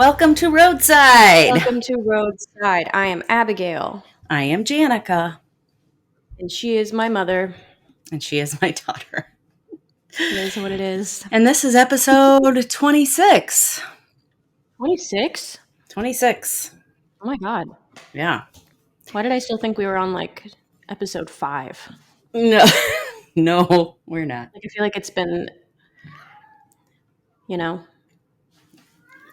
Welcome to Roadside. Welcome to Roadside. I am Abigail, I am Janica, and she is my mother. and she is my daughter. It is what it is. And this is episode 26. 26? 26. Oh my god. Yeah. Why did I still think we were on like episode 5? No, no, we're not. Like I feel like it's been,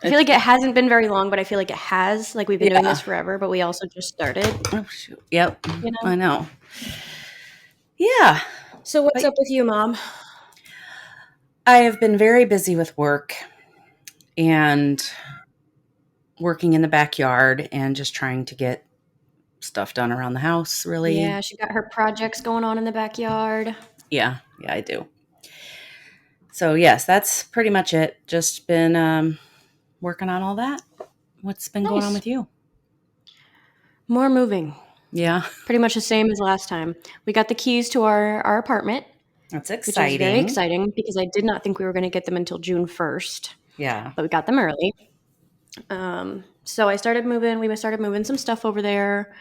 I feel like it hasn't been very long, but I feel like it has. Like we've been doing this forever, but we also just started. Oh, shoot. Yep. You know? I know. Yeah. So what's up with you, Mom? I have been very busy with work and working in the backyard and just trying to get stuff done around the house, really. Yeah, she got her projects going on in the backyard. Yeah, I do. So, yes, that's pretty much it. Just been working on all that. What's been going on with you? More moving. Yeah. Pretty much the same as last time. We got the keys to our apartment. That's exciting. Which is very exciting because I did not think we were going to get them until June 1st. Yeah. But we got them early. So I started moving. We started moving some stuff over there.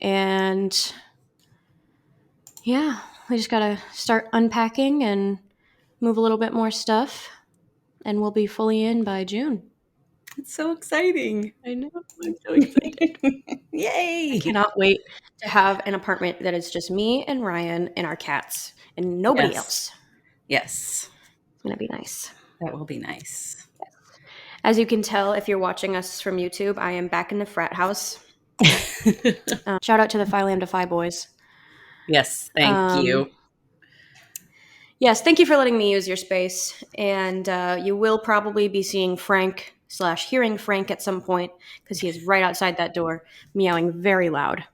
And yeah, we just got to start unpacking and move a little bit more stuff. And we'll be fully in by June. It's so exciting. I know. I'm so excited. Yay. I cannot wait to have an apartment that is just me and Ryan and our cats and nobody else. Yes. It's going to be nice. That will be nice. As you can tell, if you're watching us from YouTube, I am back in the frat house. Shout out to the Phi Lambda Phi boys. Yes, thank you. Yes, thank you for letting me use your space. And you will probably be seeing Frank / hearing Frank at some point because he is right outside that door, meowing very loud.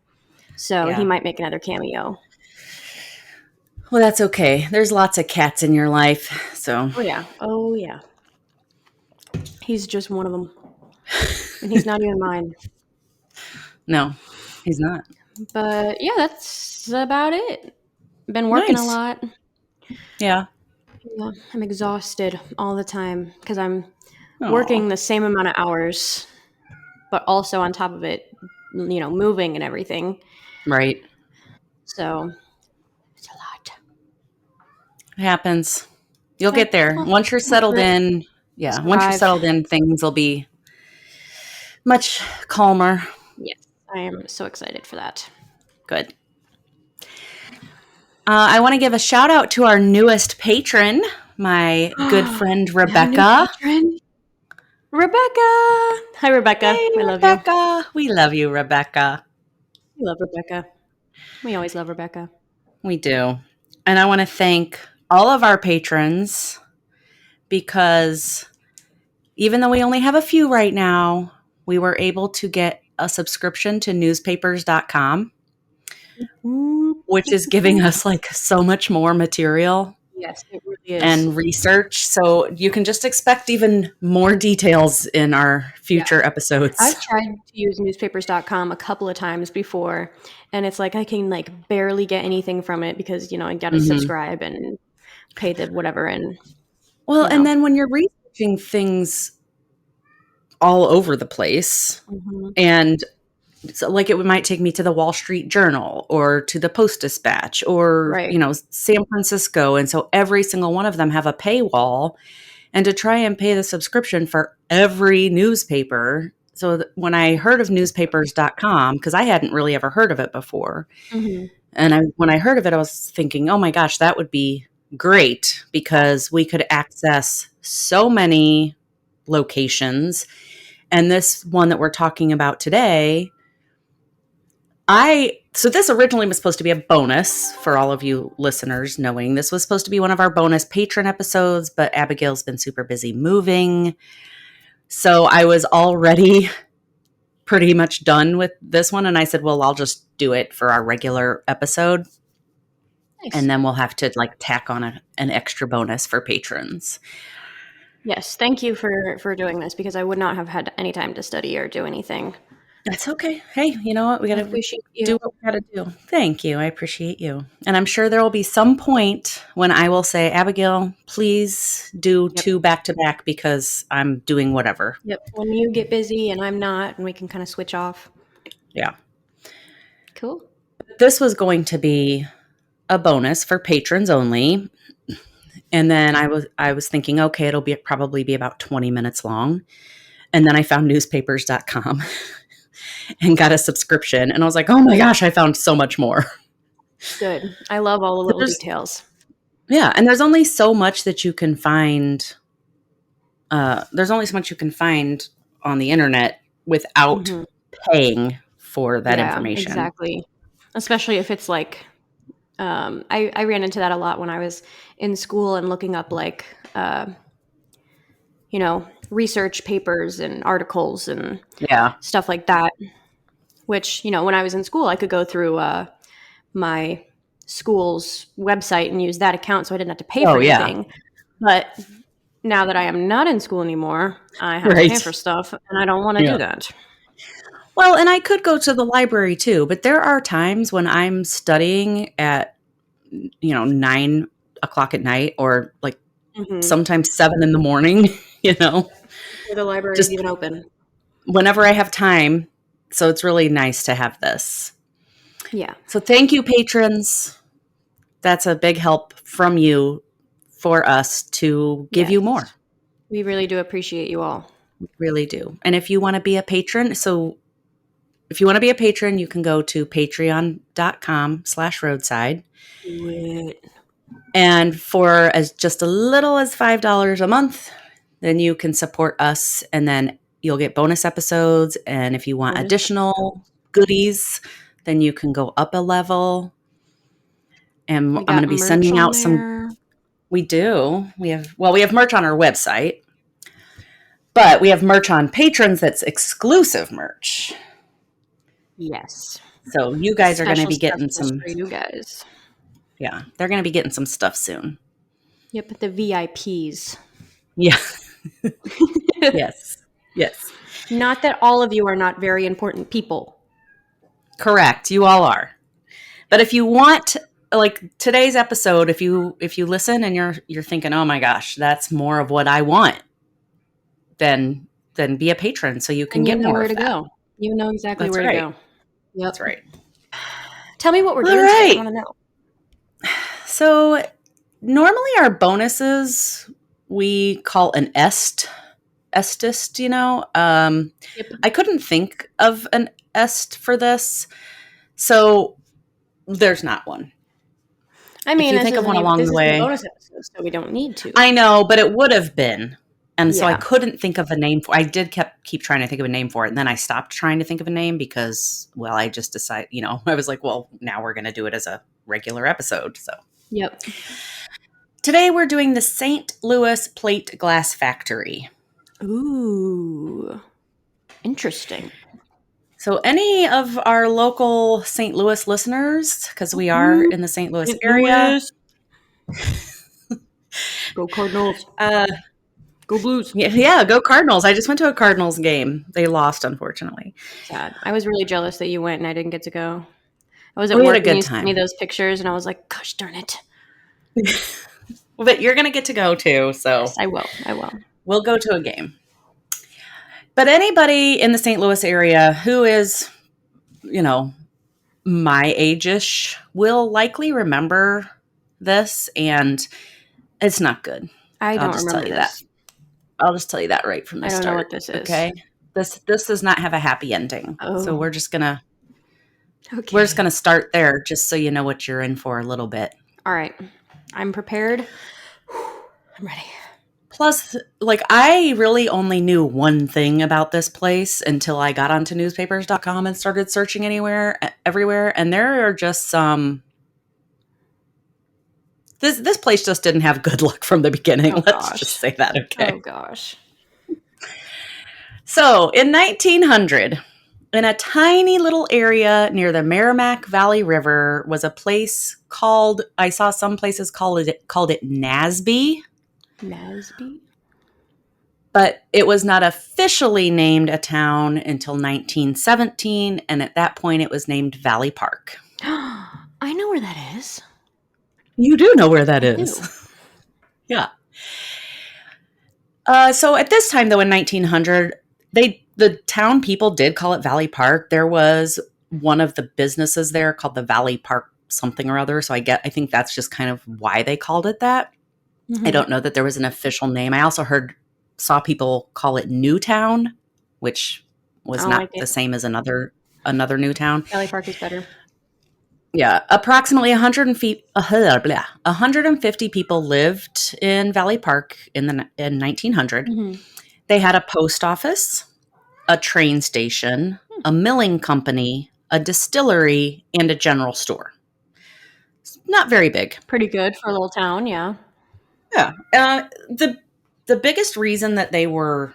So he might make another cameo. Well, that's okay. There's lots of cats in your life, so. Oh, yeah. He's just one of them. And he's not even mine. No, he's not. But, yeah, that's about it. Been working a lot. Yeah. I'm exhausted all the time because I'm working the same amount of hours, but also on top of it, moving and everything. Right. So it's a lot. It happens. You'll get there. Once you're settled in, once you're settled in, things will be much calmer. Yes, I am so excited for that. Good. I want to give a shout out to our newest patron, my good friend Rebecca. Rebecca! Hi, Rebecca. Hey, I love Rebecca. you. We love you, Rebecca. We love Rebecca. We always love Rebecca. We do. And I want to thank all of our patrons because even though we only have a few right now, we were able to get a subscription to newspapers.com, which is giving us like so much more material. Yes, it really is. And research. So you can just expect even more details in our future episodes. I've tried to use newspapers.com a couple of times before, and it's like I can like barely get anything from it because, I got to subscribe and pay the whatever. And and then when you're researching things all over the place, and so like it might take me to the Wall Street Journal or to the Post-Dispatch or, San Francisco. And so every single one of them have a paywall, and to try and pay the subscription for every newspaper. So when I heard of newspapers.com, because I hadn't really ever heard of it before. And when I heard of it, I was thinking, oh my gosh, that would be great because we could access so many locations. And this one that we're talking about today, so this originally was supposed to be a bonus for all of you listeners knowing. This was supposed to be one of our bonus patron episodes, but Abigail's been super busy moving. So I was already pretty much done with this one. And I said, well, I'll just do it for our regular episode. Nice. And then we'll have to like tack on an extra bonus for patrons. Yes. Thank you for doing this because I would not have had any time to study or do anything. That's okay. Hey, you know what? We I got to appreciate you. do what we got to do. Thank you. I appreciate you. And I'm sure there will be some point when I will say, Abigail, please do Yep. 2 back to back because I'm doing whatever. Yep. When you get busy and I'm not, and we can kind of switch off. Yeah. Cool. This was going to be a bonus for patrons only. And then I was thinking, okay, it'll probably be about 20 minutes long. And then I found newspapers.com and got a subscription. And I was like, oh my gosh, I found so much more. Good. I love all the little details. Yeah. And there's only so much that you can find. There's only so much you can find on the internet without paying for that information. Exactly. Especially if it's like, I ran into that a lot when I was in school and looking up like, research papers and articles and stuff like that. Which, when I was in school, I could go through my school's website and use that account, so I didn't have to pay for anything. But now that I am not in school anymore, I have to pay for stuff, and I don't want to do that. Well, and I could go to the library too, but there are times when I'm studying at 9 o'clock at night or like sometimes 7 in the morning, The library is even open. Whenever I have time. So it's really nice to have this. Yeah. So thank you, patrons. That's a big help from you for us to give you more. We really do appreciate you all. We really do. And if you want to be a patron, you can go to patreon.com/roadside. Do it. And for as just a little as $5 a month, then you can support us, and then you'll get bonus episodes. And if you want additional goodies, then you can go up a level. And I'm going to be sending out some. We do. We have merch on our website, but we have merch on patrons that's exclusive merch. Yes. So you guys are going to be getting some. For you guys. Yeah, they're going to be getting some stuff soon. Yep, the VIPs. Yeah. Yes. Yes. Not that all of you are not very important people. Correct. You all are. But if you want, like today's episode, if you listen and you're thinking, oh my gosh, that's more of what I want, then be a patron so you can get more. Where to go. You know exactly where to go. Yep. That's right. Tell me what we're doing today. I want to know. So normally our bonuses we call an estis, I couldn't think of an est for this. So there's not one. I mean, if you think of one along the way. Bonus episode, so we don't need to. I know, but it would have been. And so I couldn't think of a name for. I did keep trying to think of a name for it, and then I stopped trying to think of a name because, well, I just decided, I was like, well, now we're going to do it as a regular episode. So, yep. Today we're doing the St. Louis Plate Glass Factory. Ooh, interesting. So, any of our local St. Louis listeners, because we are in the St. Louis area. Go Cardinals. Go Blues. Yeah, go Cardinals. I just went to a Cardinals game. They lost, unfortunately. Sad. I was really jealous that you went and I didn't get to go. I was at work and you sent me those pictures and I was like, gosh darn it. But you're going to get to go too. So yes, I will. We'll go to a game. But anybody in the St. Louis area who is, my age-ish will likely remember this, and it's not good. I don't remember this. I'll just tell you that right from the start. I don't know what this is. Okay, this does not have a happy ending. Oh. So we're just gonna start there, just so you know what you're in for a little bit. All right, I'm prepared. I'm ready. Plus, I really only knew one thing about this place until I got onto newspapers.com and started searching everywhere, and there are just some. This place just didn't have good luck from the beginning. Let's just say that, okay? Oh, gosh. So, in 1900, in a tiny little area near the Merrimack Valley River was a place called, I saw some places called it Nasby. Nasby? But it was not officially named a town until 1917, and at that point it was named Valley Park. I know where that is. You do know where that I is. do. Yeah. So at this time, though, in 1900, the town people did call it Valley Park. There was one of the businesses there called the Valley Park something or other. So I think that's just kind of why they called it that. Mm-hmm. I don't know that there was an official name. I also saw people call it Newtown, which was not the same as another new town. Valley Park is better. Yeah, approximately 150 people lived in Valley Park in 1900. Mm-hmm. They had a post office, a train station, a milling company, a distillery, and a general store. Not very big. Pretty good for a little town, yeah. Yeah. The biggest reason that they were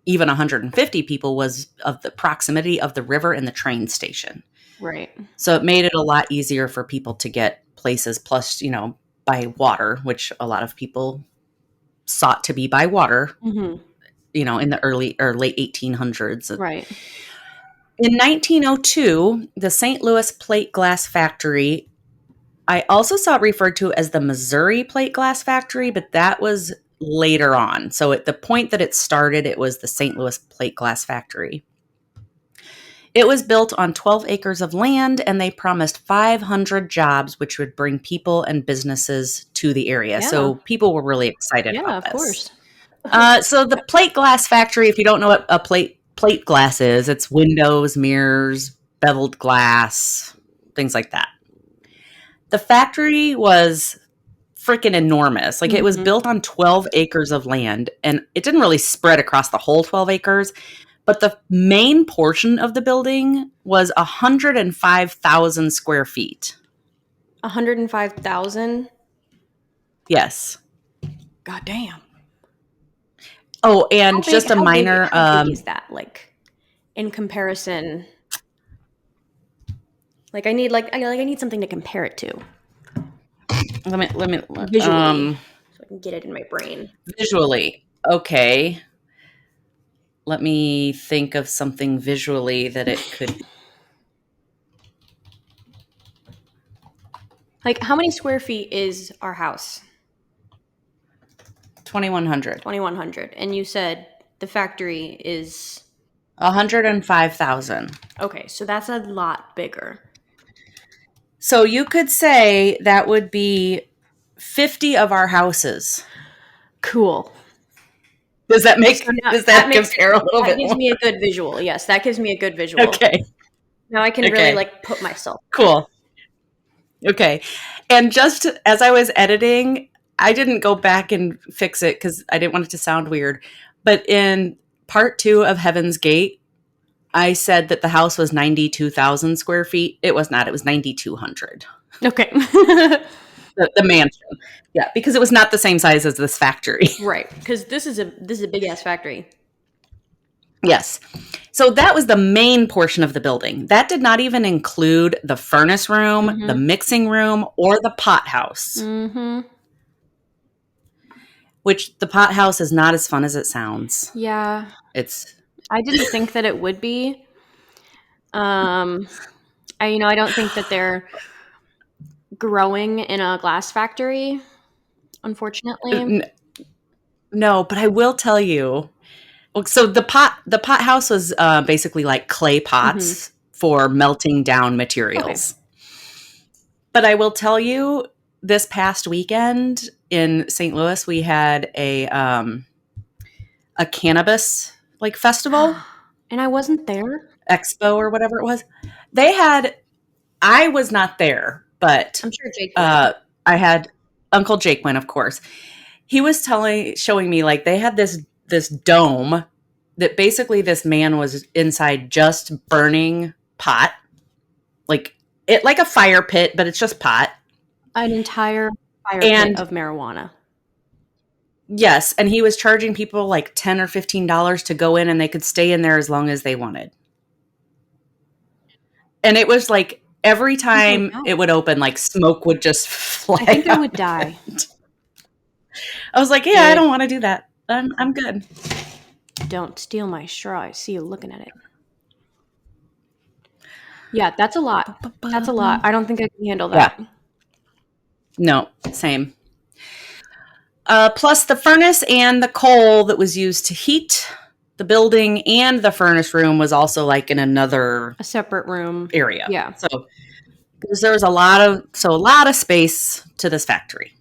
even 150 people was of the proximity of the river and the train station. Right. So it made it a lot easier for people to get places, plus, by water, which a lot of people sought to be by water, mm-hmm. In the early or late 1800s. Right. In 1902, the St. Louis Plate Glass Factory, I also saw it referred to as the Missouri Plate Glass Factory, but that was later on. So at the point that it started, it was the St. Louis Plate Glass Factory. It was built on 12 acres of land, and they promised 500 jobs, which would bring people and businesses to the area. Yeah. So people were really excited about this. Yeah, of course. So the plate glass factory, if you don't know what a plate glass is, it's windows, mirrors, beveled glass, things like that. The factory was freaking enormous. Like, it was built on 12 acres of land, and it didn't really spread across the whole 12 acres. But the main portion of the building was 105,000 square feet. 105,000? Yes. God damn. Oh, and just a minor... How big is that, like, in comparison? Like, I need something to compare it to. Let me visually, so I can get it in my brain. Visually, okay. Let me think of something visually that it could. Like, how many square feet is our house? 2,100. 2,100, and you said the factory is 105,000. Okay, so that's a lot bigger. So you could say that would be 50 of our houses. Cool. Does that compare a little bit? That gives me a good visual. Yes, that gives me a good visual. Okay. Now I can really put myself. Cool. Okay. And just as I was editing, I didn't go back and fix it because I didn't want it to sound weird. But in part 2 of Heaven's Gate, I said that the house was 92,000 square feet. It was not. It was 9,200. Okay. The mansion. Yeah, because it was not the same size as this factory. Right, because this is a big-ass factory. Yes. So that was the main portion of the building. That did not even include the furnace room, the mixing room, or the pot house. Mm-hmm. Which the pot house is not as fun as it sounds. Yeah. I didn't think that it would be. I don't think that they're growing in a glass factory, unfortunately. No, but I will tell you. So the pot house was basically like clay pots for melting down materials. Okay. But I will tell you, this past weekend in St. Louis, we had a cannabis festival. And I wasn't there. Expo or whatever it was. I was not there, but I'm sure Jake went. I had Uncle Jake went, of course. He was showing me they had this dome that basically this man was inside just burning pot, like a fire pit, but it's just pot. An entire fire pit of marijuana. Yes, and he was charging people $10 or $15 to go in, and they could stay in there as long as they wanted. And it was every time it would open, smoke would just fly. I think I would die. I was like, yeah, I don't want to do that. I'm good. don't steal my straw. I see you looking at it. Yeah, that's a lot. That's a lot. I don't think I can handle that. Yeah. No, same. Plus the furnace and the coal that was used to heat the building and the furnace room was also like in a separate room area. Yeah. So because there was a lot of space to this factory.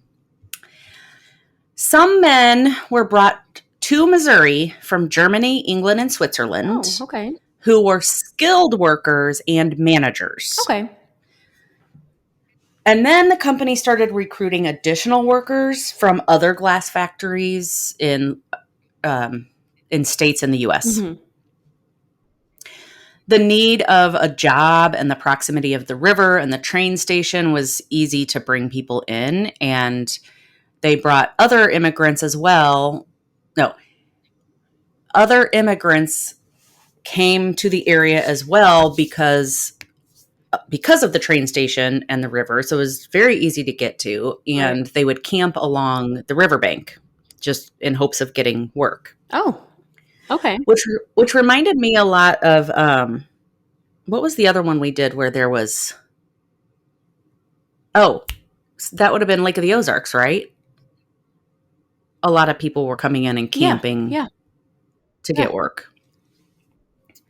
Some men were brought to Missouri from Germany, England, and Switzerland. Oh, okay. Who were skilled workers and managers. Okay. And then the company started recruiting additional workers from other glass factories in states in the U.S. Mm-hmm. The need of a job and the proximity of the river and the train station was easy to bring people in, and they brought other immigrants as well. No, other immigrants came to the area as well because of the train station and the river. So it was very easy to get to, and Right. they would camp along the riverbank just in hopes of getting work. Oh, okay. Which reminded me a lot of what was the other one we did where there was that would have been Lake of the Ozarks, right? A lot of people were coming in and camping to get work.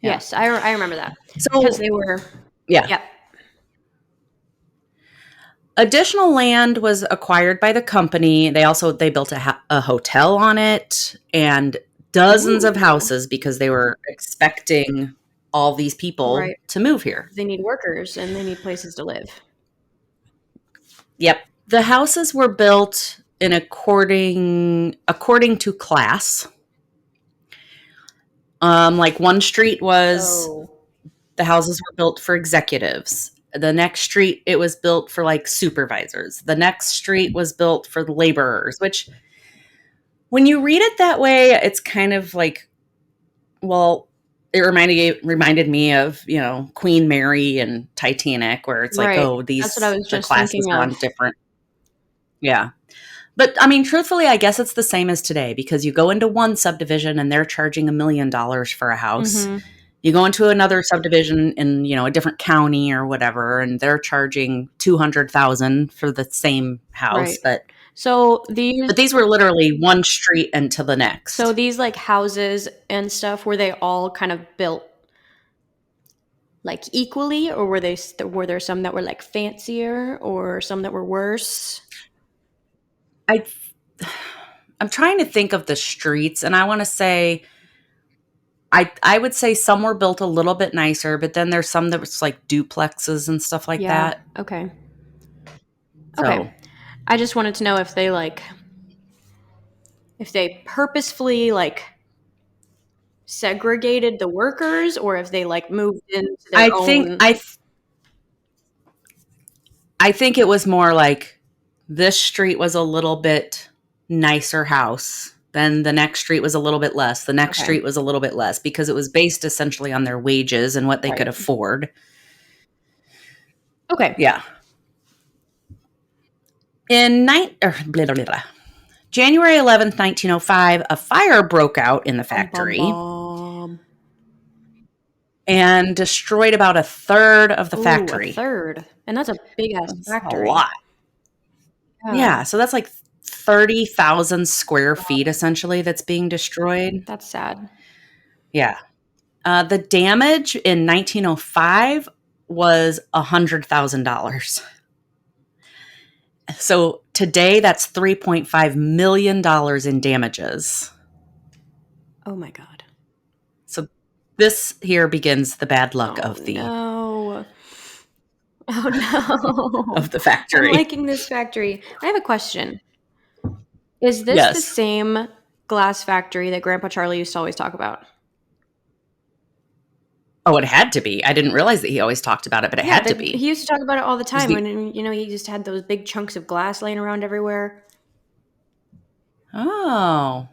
Yeah. Yes, I remember that. So because they were yeah. Additional land was acquired by the company. They built a hotel on it and dozens of houses because they were expecting all these people to move here. They need workers and they need places to live. Yep. The houses were built in according to class. Like one street was the houses were built for executives. The next street, it was built for like supervisors. The next street was built for the laborers, which when you read it that way, it's kind of like, well, it reminded me of, Queen Mary and Titanic, where it's like, that's what I was just classes are on different. Yeah. But I mean, truthfully, I guess it's the same as today because you go into one subdivision and they're charging $1 million for a house. Mm-hmm. You go into another subdivision in, a different county or whatever, and they're charging $200,000 for the same house. Right. But these were literally one street into the next. So these like houses and stuff, were they all kind of built like equally, or were there some that were like fancier or some that were worse? I'm trying to think of the streets, and I want to say I would say some were built a little bit nicer, but then there's some that was like duplexes and stuff like that. Okay. So, okay. I just wanted to know if they purposefully like segregated the workers, or if they like moved into their own. I think it was more like this street was a little bit nicer house. Then the next street was a little bit less. The next street was a little bit less because it was based essentially on their wages and what they could afford. Okay. Yeah. In January 11th, 1905, a fire broke out in the factory and destroyed about a third of the factory. A third. And that's a big-ass factory. A lot. Yeah, so that's like 30,000 square feet, essentially, that's being destroyed. That's sad. Yeah. The damage in 1905 was $100,000. So today, that's $3.5 million in damages. Oh, my God. So this here begins the bad luck of the... No. Oh, no. Of the factory. I'm liking this factory. I have a question. Is this the same glass factory that Grandpa Charlie used to always talk about? Oh, it had to be. I didn't realize that he always talked about it, but it had to be. He used to talk about it all the time. When he just had those big chunks of glass laying around everywhere. Oh.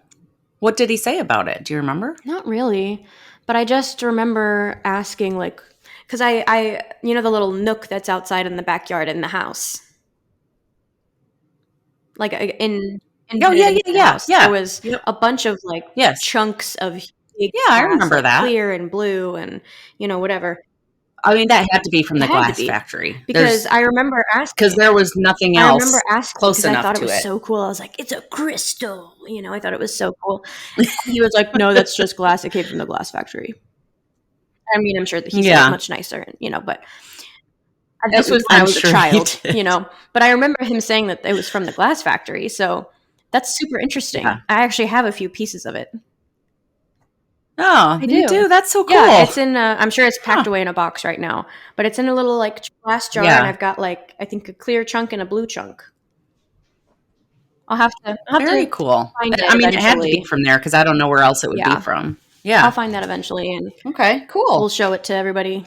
What did he say about it? Do you remember? Not really. But I just remember asking, like, because I the little nook that's outside in the backyard in the house. Like in the house, there was a bunch of like chunks of big Yeah, I glass, remember like that. clear and blue and, whatever. I mean, that had to be from It the had to glass be factory. because I remember Because asking. there was nothing I remember else asking close because I enough thought it to was it. so cool. I was like, "It's a crystal," I thought it was so cool. And he was like, "No, that's just glass. It came from the glass factory." I mean, I'm sure that he said it Yeah. much nicer, but this was when I I'm was a sure he child, did. But I remember him saying that it was from the glass factory. So that's super interesting. Yeah. I actually have a few pieces of it. Oh, I you do. do? That's so Yeah, cool. it's in. I'm sure it's packed Huh. away in a box right now, but it's in a little like glass jar, and Yeah. I've got like I think a clear chunk and a blue chunk. I'll have to Very cool. find it I mean, it had to be eventually. from there because I don't know where else it would be Yeah, from. I'll Yeah. find that eventually, and Okay, we'll cool. show it to everybody.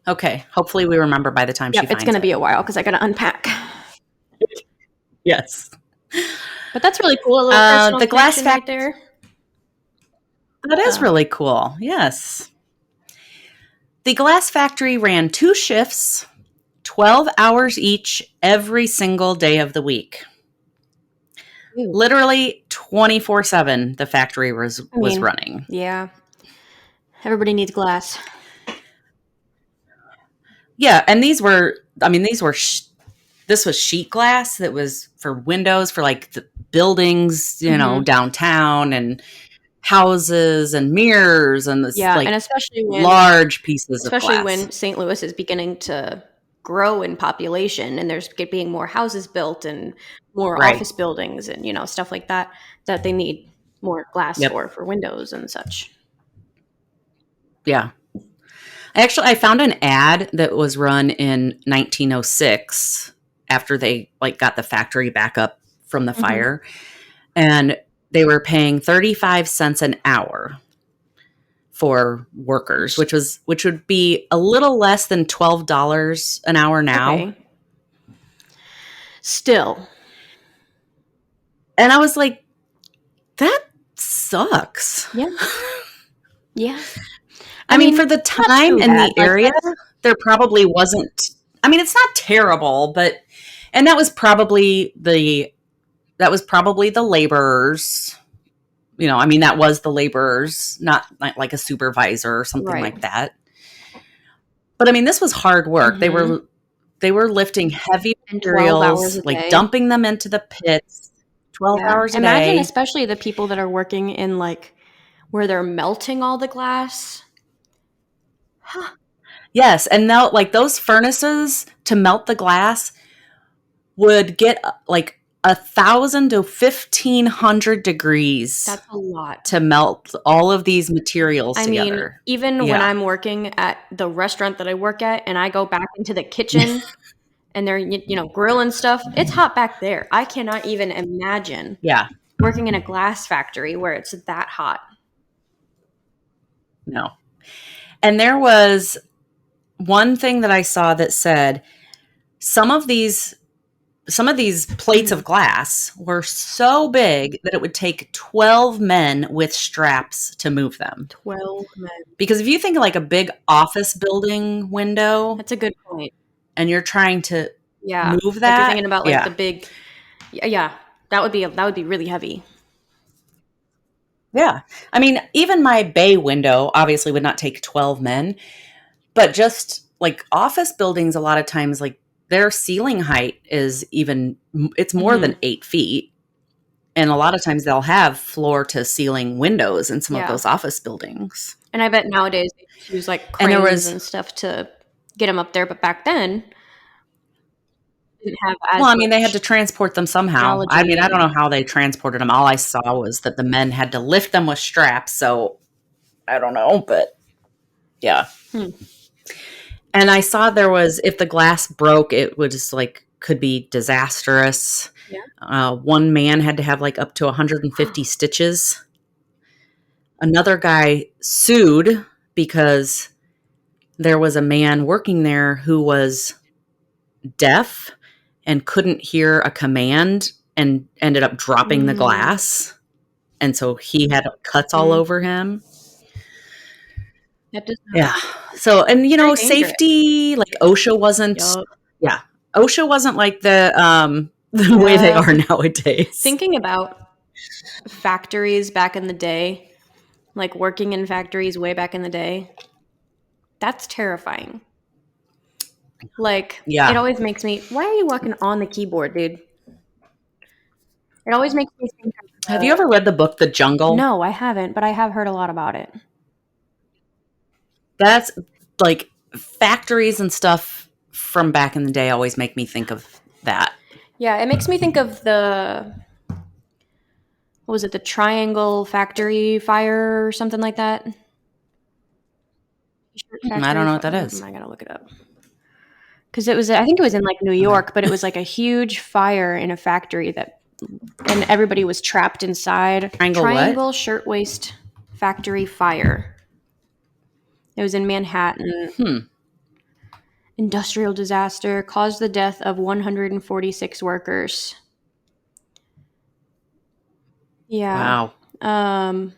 Okay. Hopefully we remember by the time she Yep, it's finds gonna it. be a while because I gotta unpack. Yes. But that's really cool. A little personal The glass connection right factory. there. That is really cool. Yes. The glass factory ran 2 shifts, 12 hours each, every single day of the week. Ooh. Literally 24/7 the factory was running. Yeah. Everybody needs glass. Yeah, and this was sheet glass that was for windows for like the buildings, downtown, and houses and mirrors and this Yeah, and like large pieces of especially glass. when St. Louis is beginning to grow in population and there's being more houses built and more Right. office buildings and stuff like that they need more glass Yep. for windows and such. Yeah. I found an ad that was run in 1906 after they like got the factory back up from the fire, and they were paying 35 cents an hour for workers, which would be a little less than $12 an hour now. Okay. Still. And I was like, that sucks. Yeah. Yeah. I mean, for the time and the area, there probably wasn't. I mean, it's not terrible, and that was probably the laborers. That was the laborers, not like a supervisor or something like that. But I mean, this was hard work. Mm-hmm. They were lifting heavy materials, like dumping them into the pits, 12 hours a day. Imagine especially the people that are working in like where they're melting all the glass. Huh. Yes, and now like those furnaces to melt the glass would get like 1,000 to 1,500 degrees. That's a lot to melt all of these materials together. Even when I'm working at the restaurant that I work at, and I go back into the kitchen, and they're grilling stuff, it's hot back there. I cannot even imagine. Working in a glass factory where it's that hot. No. And there was one thing that I saw that said some of these plates of glass were so big that it would take 12 men with straps to move them. 12 men. Because if you think of like a big office building window. That's a good point. And you're trying to move that. Like you're thinking about like the big. Yeah. That would be really heavy. Yeah. I mean, even my bay window obviously would not take 12 men. But just like office buildings, a lot of times, like their ceiling height it's more than 8 feet. And a lot of times they'll have floor to ceiling windows in some of those office buildings. And I bet nowadays they use like cranes and stuff to get them up there. But back then, didn't have as they had to transport them somehow. I mean, I don't know how they transported them. All I saw was that the men had to lift them with straps. So I don't know, but yeah. And I saw if the glass broke, it was like could be disastrous. Yeah. One man had to have like up to 150 stitches. Another guy sued because there was a man working there who was deaf and couldn't hear a command and ended up dropping the glass. And so he had cuts all over him. Yeah. So, and safety, like OSHA wasn't, OSHA wasn't like the way they are nowadays. Thinking about factories back in the day, like working in factories way back in the day, that's terrifying. Like, it Yeah. always makes me, why are you walking on the keyboard, dude? It always makes me think of Have you ever read the book The Jungle? no, I haven't, but I have heard a lot about it. That's like factories and stuff from back in the day always make me think of that. Yeah, it makes me think of the, what was it, the Triangle Factory fire or something like that? I don't know what that is. I gotta look it up. Because it was, I think it was in like New York, but it was like a huge fire in a factory and everybody was trapped inside. Triangle what? Shirtwaist Factory fire. It was in Manhattan. Industrial disaster caused the death of 146 workers. Yeah. Wow.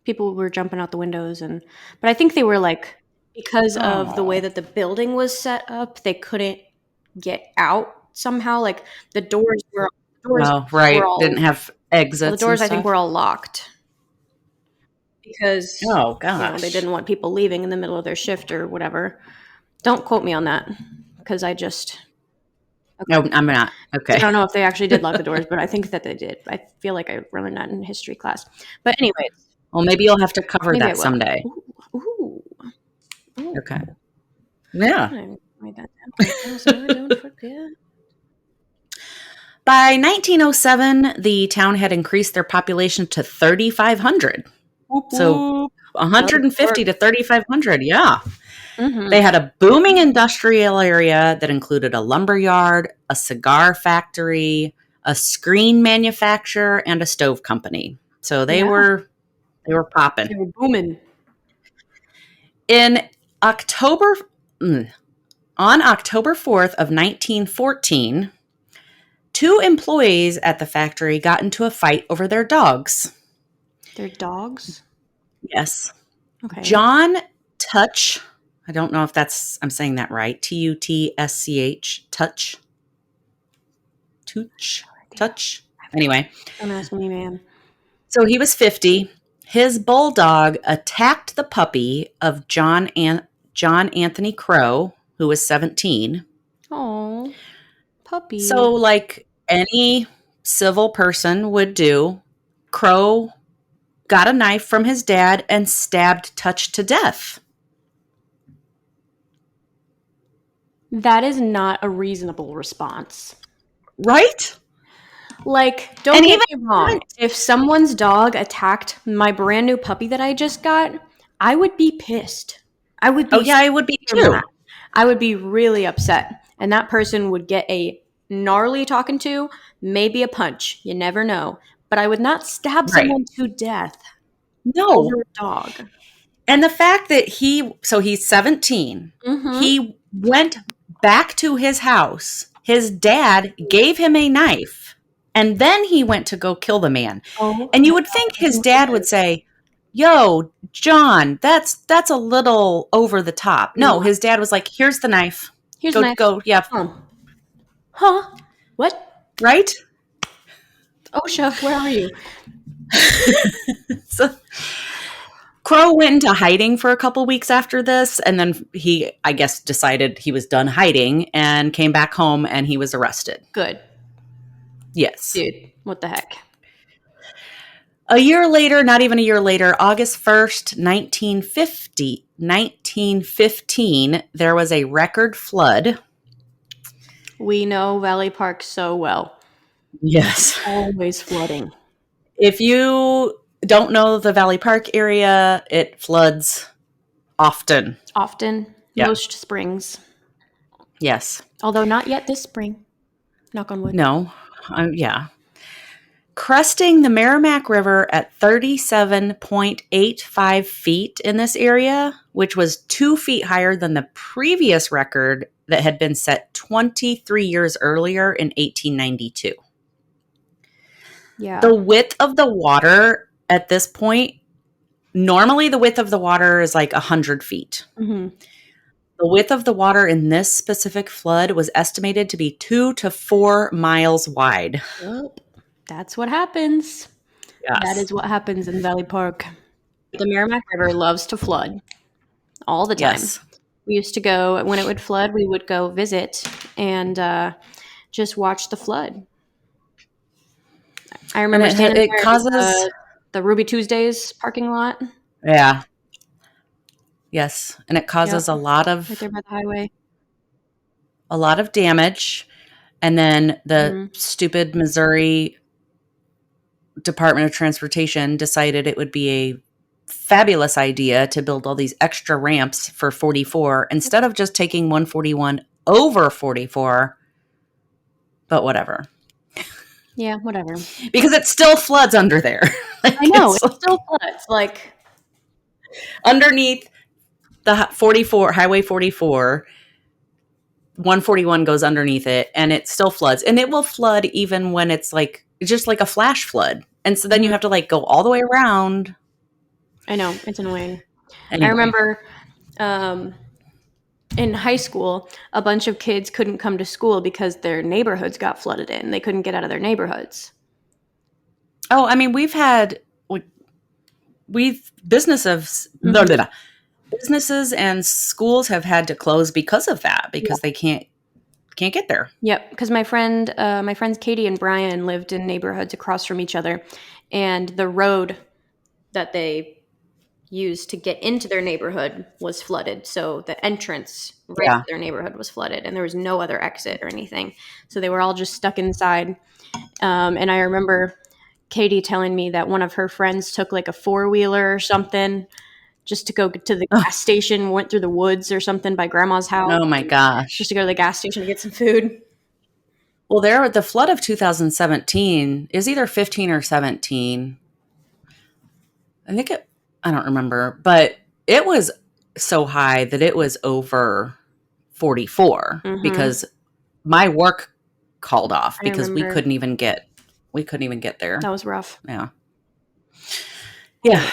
People were jumping out the windows but I think they were like, because of the way that the building was set up, they couldn't get out somehow. Like the doors were Right. all, Didn't have exits. the doors and I think stuff. were all locked because gosh, they didn't want people leaving in the middle of their shift or whatever. Don't quote me on that because I just no, I'm not. Okay. I don't know if they actually did lock the doors, but I think that they did. I feel like I learned that in history class. But anyways, Well, maybe you'll have to cover that someday. Ooh. Okay. Yeah. Write that down so I don't forget. By 1907, the town had increased their population to 3,500. So 150 to 3,500. Yeah. Mm-hmm. They had a booming industrial area that included a lumber yard, a cigar factory, a screen manufacturer, and a stove company. So they were popping. They were booming. On October 4th of 1914, 2 employees at the factory got into a fight over their dogs. Their dogs? Yes. Okay. John Touch. I don't know if I'm saying that right. Tutsch. Touch. Anyway. Don't ask me, man. So he was 50. His bulldog attacked the puppy of John Anthony Crow, who was 17. Oh, puppy. So like any civil person would do, Crow got a knife from his dad and stabbed Touch to death. That is not a reasonable response. Right? Like, don't get me wrong. If someone's dog attacked my brand new puppy that I just got, I would be pissed. I would be. Oh, yeah, I would be too. Mad. I would be really upset. And that person would get a gnarly talking to, maybe a punch. You never know. But I would not stab someone to death. No. Over a dog. And the fact that he's 17. Mm-hmm. He went back to his house. His dad gave him a knife. And then he went to go kill the man. Oh, and you would think his dad would say, "Yo, John, that's a little over the top." No, his dad was like, "Here's the knife. Here's the knife. Go, yeah." Huh? What? Right? OSHA, where are you? So Crow went into hiding for a couple weeks after this, and then he, I guess, decided he was done hiding and came back home, and he was arrested. Good. Yes. Dude, what the heck? A year later, not even a year later, August 1st, 1915, there was a record flood. We know Valley Park so well. Yes. Always flooding. If you don't know the Valley Park area, it floods often. Yeah. Most springs. Yes. Although not yet this spring. Knock on wood. No. Yeah. Cresting the Merrimack River at 37.85 feet in this area, which was 2 feet higher than the previous record that had been set 23 years earlier in 1892. Yeah. The width of the water at this point, normally the width of the water is like 100 feet. Mm-hmm. The width of the water in this specific flood was estimated to be 2 to 4 miles wide. Yep. That's what happens. That Yes. is what happens in Valley Park. The Merrimack River loves to flood all the time. Yes. We used to go, when it would flood, we would go visit and just watch the flood. I And remember standing it there in causes, the Ruby Tuesdays parking lot. yeah. Yes. And it causes Yep, right there by the highway. a lot of damage. And then the Mm-hmm. stupid Missouri Department of Transportation decided it would be a fabulous idea to build all these extra ramps for 44 instead of just taking 141 over 44. But whatever. Yeah, whatever. Because it still floods under there. Like, I know, it's it like still floods. Like, underneath the 44, Highway 44, 141 goes underneath it and it still floods. And it will flood even when it's like, just like a flash flood. And so then you have to like go all the way around. I know, it's annoying. I Anyway. remember in high school, a bunch of kids couldn't come to school because their neighborhoods got flooded in. They couldn't get out of their neighborhoods. Oh, I mean, businesses and schools have had to close because of that, because they can't get there. Yep, because my friends Katie and Brian lived in neighborhoods across from each other, and the road that they used to get into their neighborhood was flooded. So the entrance to their neighborhood was flooded, and there was no other exit or anything. So they were all just stuck inside. And I remember Katie telling me that one of her friends took like a 4-wheeler or something just to go to the gas station, went through the woods or something by grandma's house. Oh my gosh. Just to go to the gas station to get some food. Well, the flood of 2017 is either 15 or 17. I don't remember, but it was so high that it was over 44 because my work called off because we couldn't even get there. That was rough. Yeah. Yeah.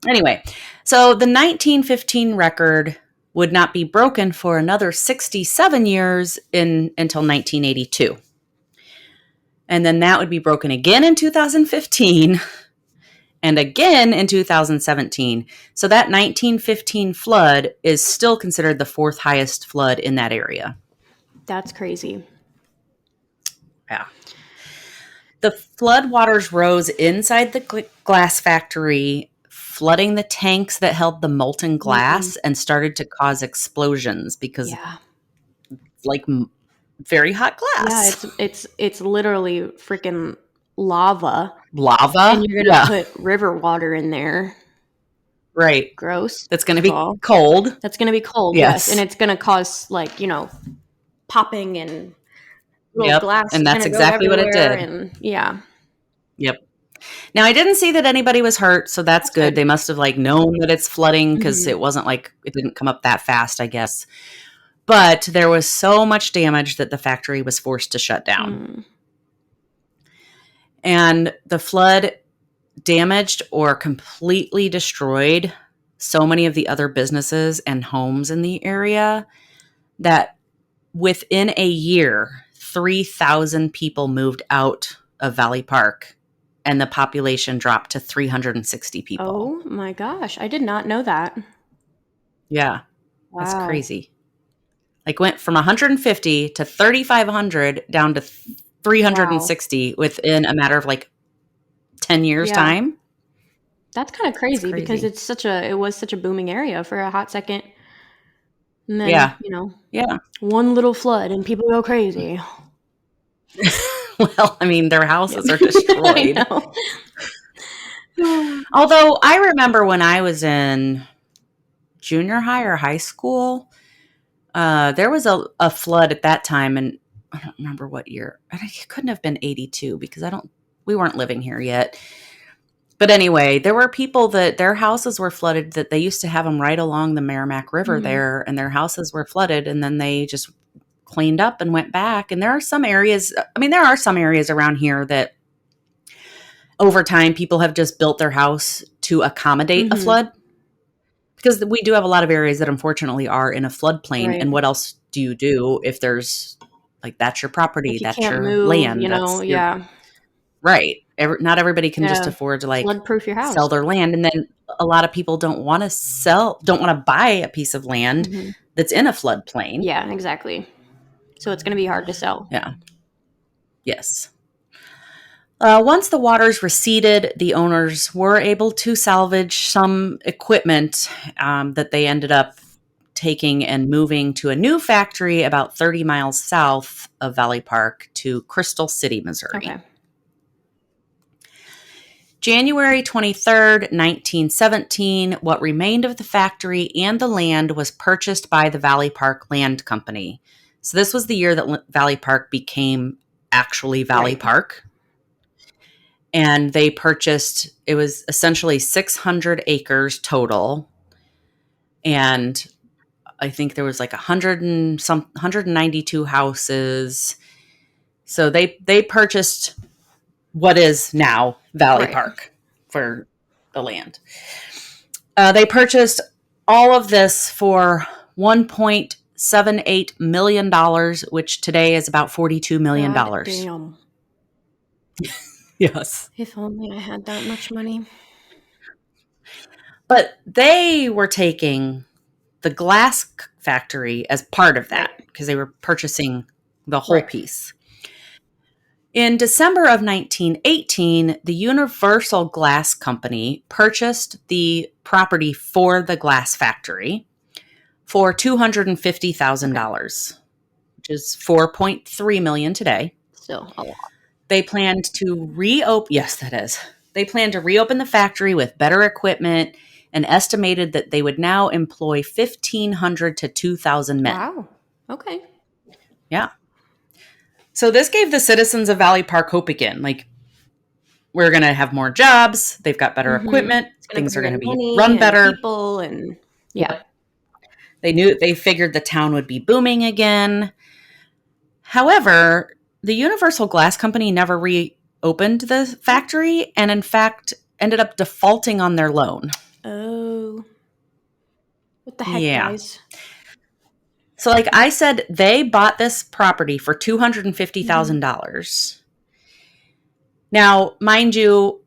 Anyway, so the 1915 record would not be broken for another 67 years until 1982. And then that would be broken again in 2015 and again in 2017. So that 1915 flood is still considered the 4th highest flood in that area. That's crazy. Yeah. The flood waters rose inside the glass factory, flooding the tanks that held the molten glass and started to cause explosions because like very hot glass. Yeah, it's literally freaking lava. And you're going to put river water in there. Right. Gross. That's going to be cold. That's going to be cold, yes. And it's going to cause like, popping and little glass. And that's exactly what it did. And yeah. Yep. Now, I didn't see that anybody was hurt, so that's good. They must have like known that it's flooding because it wasn't like it didn't come up that fast, I guess. But there was so much damage that the factory was forced to shut down. And the flood damaged or completely destroyed so many of the other businesses and homes in the area that within a year, 3,000 people moved out of Valley Park and the population dropped to 360 people. Oh my gosh. I did not know that. Yeah. Wow. That's crazy. Like went from 150 to 3,500 down to 360 within a matter of like 10 years time. That's kind of crazy because it was such a booming area for a hot second. And then, one little flood and people go crazy. Well, I mean, their houses are destroyed. Although I remember when I was in junior high or high school, there was a flood at that time, and I don't remember what year. It couldn't have been 82 because we weren't living here yet. But anyway, there were people that their houses were flooded, that they used to have them right along the Merrimack River there, and their houses were flooded, and then they just cleaned up and went back. And there are some areas around here that over time people have just built their house to accommodate a flood. Because we do have a lot of areas that unfortunately are in a floodplain. Right. And what else do you do if there's like, that's your property, that's your land. Right. Not everybody can just Yeah. afford to Flood-proof your house. sell their land. And then a lot of people don't want to buy a piece of land that's in a floodplain. Yeah, exactly. So it's going to be hard to sell. Yeah. Yes. Once the waters receded, the owners were able to salvage some equipment that they ended up taking and moving to a new factory about 30 miles south of Valley Park to Crystal City, Missouri. Okay. January 23rd, 1917, what remained of the factory and the land was purchased by the Valley Park Land Company. So this was the year that Valley Park became actually Valley Park. And they purchased, it was essentially 600 acres total. And I think there was like 192 houses. So they purchased what is now Valley Park for the land. They purchased all of this for $1.78 million, which today is about $42 million. God damn. Yes. If only I had that much money. But they were taking the glass factory as part of that because they were purchasing the whole piece. In December of 1918, the Universal Glass Company purchased the property for the glass factory for $250,000, which is $4.3 million today. Still a lot. They planned to reopen. Yes, that is. They planned to reopen the factory with better equipment and estimated that they would now employ 1,500 to 2,000 men. Wow. Okay. Yeah. So this gave the citizens of Valley Park hope again. Like, we're going to have more jobs. They've got better equipment. Things are going to be run better. People and yeah. They figured the town would be booming again. However, the Universal Glass Company never reopened the factory and in fact ended up defaulting on their loan. Oh. What the heck, guys? So like I said, they bought this property for $250,000. Now, mind you,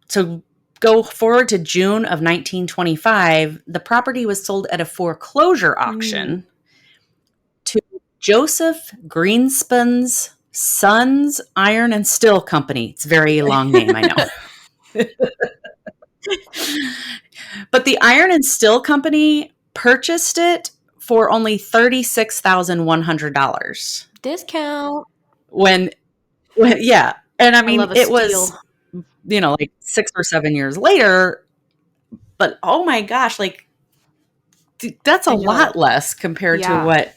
so go forward to June of 1925, the property was sold at a foreclosure auction to Joseph Greenspan's Sons Iron and Steel Company. It's a very long name, I know. But the Iron and Steel Company purchased it for only $36,100. Discount. When yeah. And I mean, it was, like 6 or 7 years later, but oh my gosh, like that's a lot less compared to what,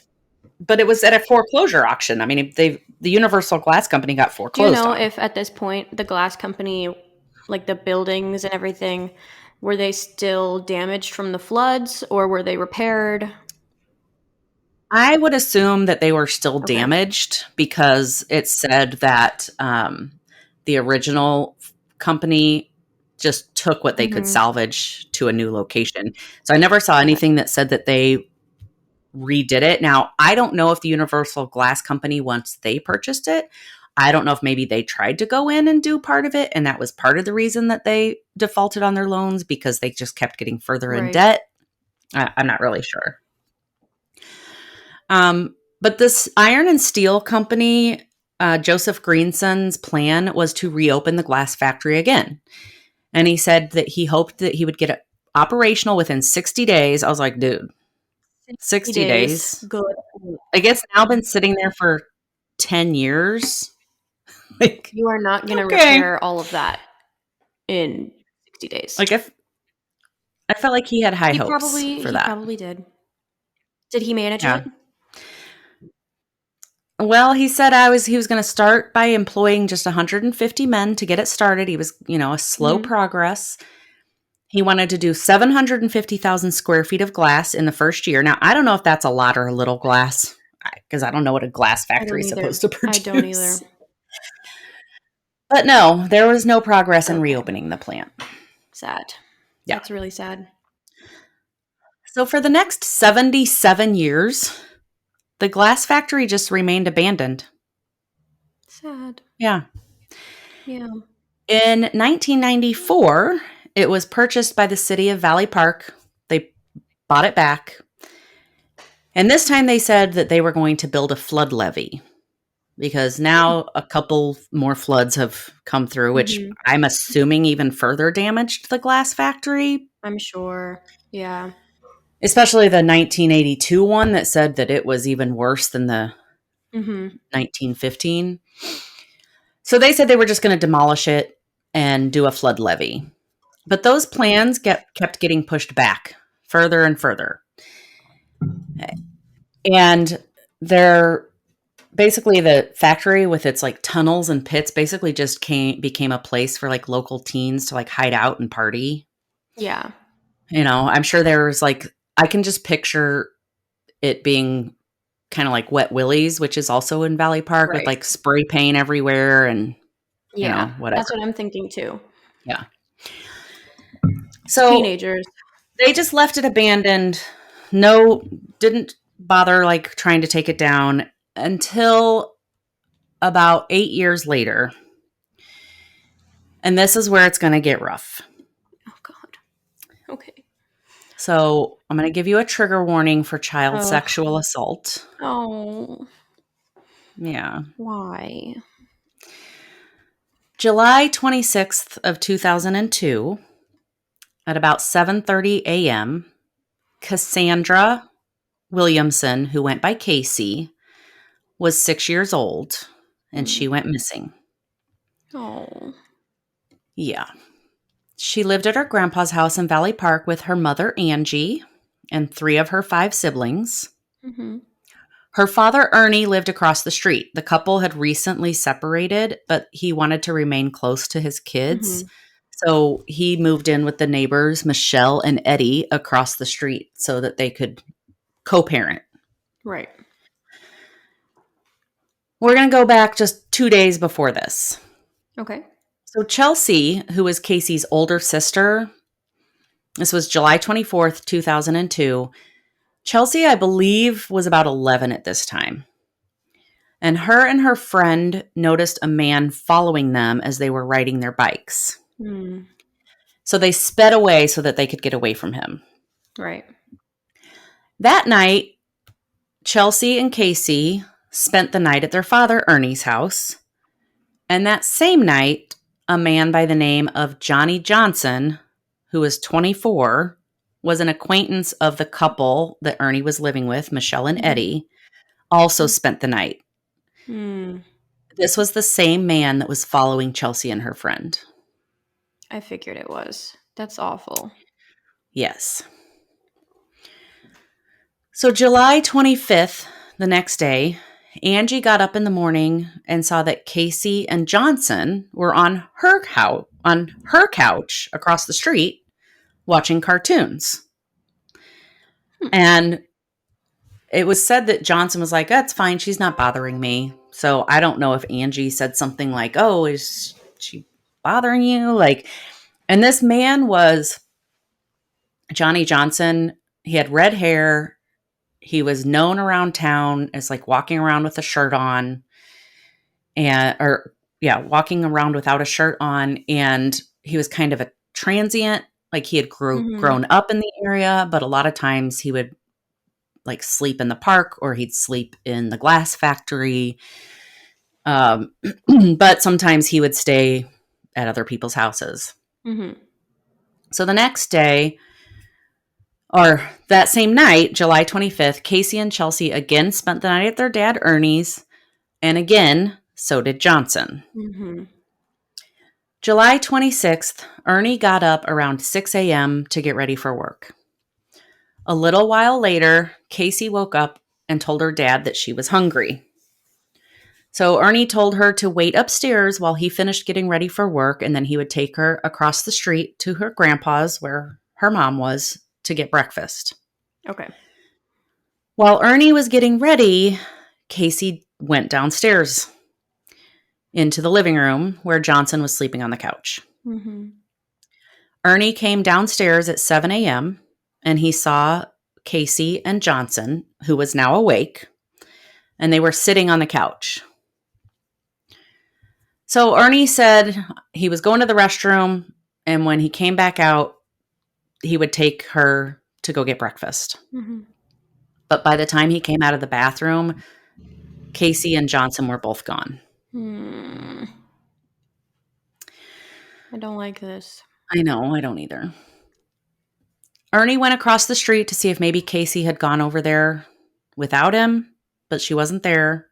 but it was at a foreclosure auction. I mean, the Universal Glass Company got foreclosed. Do you know if at this point the glass company, like the buildings and everything, were they still damaged from the floods or were they repaired? I would assume that they were still damaged because it said that the original company just took what they could salvage to a new location. So I never saw anything that said that they redid it. Now, I don't know if the Universal Glass Company, once they purchased it, I don't know if maybe they tried to go in and do part of it. And that was part of the reason that they defaulted on their loans because they just kept getting further in debt. I'm not really sure. But this Iron and Steel Company, Joseph Greenson's plan was to reopen the glass factory again. And he said that he hoped that he would get it operational within 60 days. I was like, dude, 60 days. Good. I guess now been sitting there for 10 years. Like, you are not going to repair all of that in 60 days. Like, I felt like he had high hopes for that. He probably did. Did he manage it? Well, he said he was going to start by employing just 150 men to get it started. He was, a slow progress. He wanted to do 750,000 square feet of glass in the first year. Now, I don't know if that's a lot or a little glass because I don't know what a glass factory is supposed to produce. I don't either. But no, there was no progress in reopening the plant. Sad. Yeah. That's really sad. So for the next 77 years, the glass factory just remained abandoned. Sad. Yeah. Yeah. In 1994, it was purchased by the city of Valley Park. They bought it back. And this time they said that they were going to build a flood levee because now a couple more floods have come through, which Mm-hmm. I'm assuming even further damaged the glass factory, I'm sure. Yeah. especially the 1982 one that said that it was even worse than the Mm-hmm. 1915. So they said they were just going to demolish it and do a flood levee. But those plans kept getting pushed back further and further. And they're basically the factory with its like tunnels and pits basically just became a place for like local teens to like hide out and party. Yeah. I'm sure there's like I can just picture it being kind of like Wet Willie's, which is also in Valley Park with Right. like spray paint everywhere and Yeah. That's whatever. what I'm thinking too. Yeah. So Teenagers. they just left it abandoned. No, didn't bother like trying to take it down until about 8 years later. And this is where it's going to get rough. Oh God. Okay. So I'm going to give you a trigger warning for child Oh. sexual assault. Oh. Yeah. Why? July 26th of 2002 at about 7:30 a.m., Cassandra Williamson, who went by Casey, was 6 years old and she went missing. Oh. Yeah. She lived at her grandpa's house in Valley Park with her mother, Angie, and 3 of her 5 siblings. Mm-hmm. Her father, Ernie, lived across the street. The couple had recently separated, but he wanted to remain close to his kids. Mm-hmm. So he moved in with the neighbors, Michelle and Eddie, across the street so that they could co-parent. Right. We're going to go back just 2 days before this. Okay. So Chelsea, who was Casey's older sister, this was July 24th, 2002. Chelsea, I believe, was about 11 at this time. And her friend noticed a man following them as they were riding their bikes. Mm. So they sped away so that they could get away from him. Right. That night, Chelsea and Casey spent the night at their father, Ernie's house. And that same night, a man by the name of Johnny Johnson, who was 24, was an acquaintance of the couple that Ernie was living with, Michelle and Eddie, also spent the night. Mm. This was the same man that was following Chelsea and her friend. I figured it was. That's awful. Yes. So July 25th, the next day, Angie got up in the morning and saw that Casey and Johnson were on her couch across the street watching cartoons. And it was said that Johnson was like, "That's fine. She's not bothering me." So I don't know if Angie said something like, "Oh, is she bothering you?" And this man was Johnny Johnson. He had red hair. He was known around town as like walking around with a shirt on walking around without a shirt on. And he was kind of a transient. Like he had grown up in the area, but a lot of times he would like sleep in the park or he'd sleep in the glass factory. But sometimes he would stay at other people's houses. Mm-hmm. So the next day, or that same night, July 25th, Casey and Chelsea again spent the night at their dad, Ernie's. And again, so did Johnson. Mm-hmm. July 26th, Ernie got up around 6 a.m. to get ready for work. A little while later, Casey woke up and told her dad that she was hungry. So Ernie told her to wait upstairs while he finished getting ready for work, and then he would take her across the street to her grandpa's, where her mom was, to get breakfast. Okay. While Ernie was getting ready, Casey went downstairs into the living room where Johnson was sleeping on the couch. Mm-hmm. Ernie came downstairs at 7 a.m. and he saw Casey and Johnson, who was now awake, and they were sitting on the couch. So Ernie said he was going to the restroom, and when he came back out, he would take her to go get breakfast. Mm-hmm. But by the time he came out of the bathroom, Casey and Johnson were both gone. I don't like this. I know, I don't either. Ernie went across the street to see if maybe Casey had gone over there without him, but she wasn't there.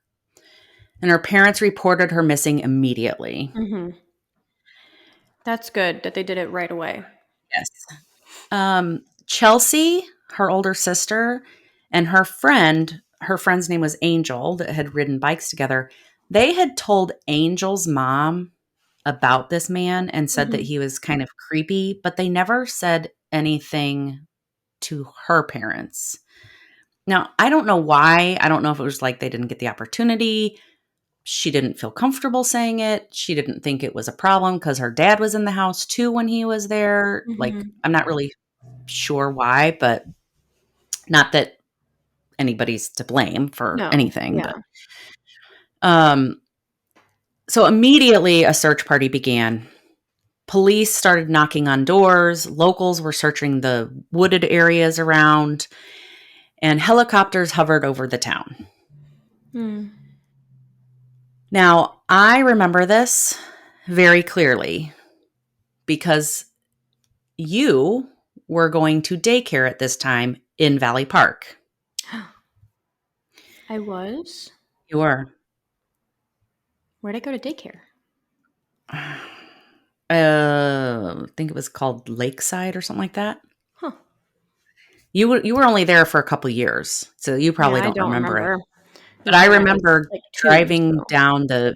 And her parents reported her missing immediately. Mm-hmm. That's good that they did it right away. Yes. Chelsea, her older sister, and her friend's name was Angel, that had ridden bikes together. They had told Angel's mom about this man and said that he was kind of creepy, but they never said anything to her parents. Now, I don't know why. I don't know if it was like they didn't get the opportunity. She didn't feel comfortable saying it. She didn't think it was a problem because her dad was in the house too when he was there. Like, I'm not really sure why, but not that anybody's to blame for anything. Yeah. But, so immediately a search party began. Police started knocking on doors. Locals were searching the wooded areas around, and helicopters hovered over the town. Now, I remember this very clearly because you were going to daycare at this time in Valley Park. I was? You were. Where'd I go to daycare? I think it was called Lakeside or something like that. Huh. You were only there for a couple years, so you probably don't remember it. But Yeah, I remember like driving down the